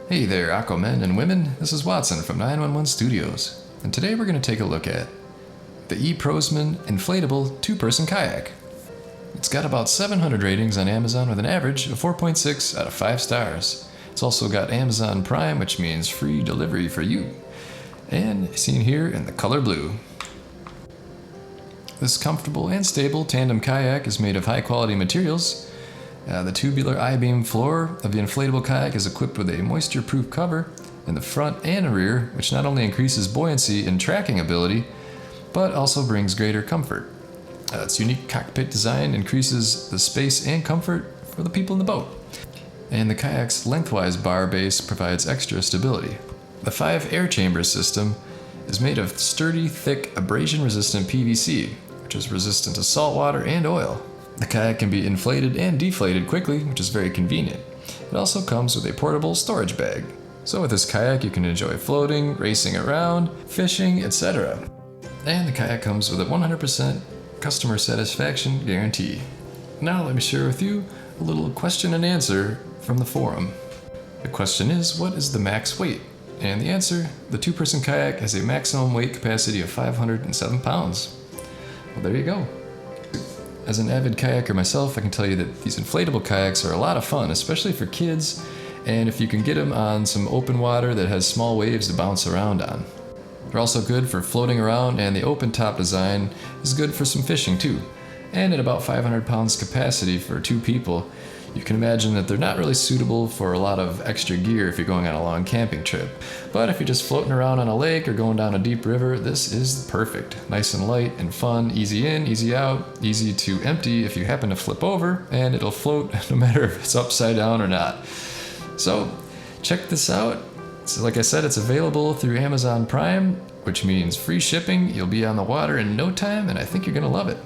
Hey there, Aquamen and women. This is Watson from 911 Studios, and today we're going to take a look at the EPROSMIN Inflatable Two-Person Kayak. It's got about 700 ratings on Amazon with an average of 4.6 out of 5 stars. It's also got Amazon Prime, which means free delivery for you, and seen here in the color blue. This comfortable and stable tandem kayak is made of high-quality materials. The tubular I-beam floor of the inflatable kayak is equipped with a moisture-proof cover in the front and rear, which not only increases buoyancy and tracking ability, but also brings greater comfort. Its unique cockpit design increases the space and comfort for the people in the boat. And the kayak's lengthwise bar base provides extra stability. The 5 air chamber system is made of sturdy, thick, abrasion-resistant PVC, which is resistant to salt water and oil. The kayak can be inflated and deflated quickly, which is very convenient. It also comes with a portable storage bag. So with this kayak you can enjoy floating, racing around, fishing, etc. And the kayak comes with a 100% customer satisfaction guarantee. Now let me share with you a little question and answer from the forum. The question is, what is the max weight? And the answer, the two-person kayak has a maximum weight capacity of 507 pounds. Well, there you go. As an avid kayaker myself, I can tell you that these inflatable kayaks are a lot of fun, especially for kids, and if you can get them on some open water that has small waves to bounce around on. They're also good for floating around, and the open top design is good for some fishing too. And at about 500 pounds capacity for 2 people, you can imagine that they're not really suitable for a lot of extra gear if you're going on a long camping trip. But if you're just floating around on a lake or going down a deep river, this is perfect. Nice and light and fun, easy in, easy out, easy to empty if you happen to flip over, and it'll float no matter if it's upside down or not. So check this out. So like I said, it's available through Amazon Prime, which means free shipping. You'll be on the water in no time, and I think you're gonna love it.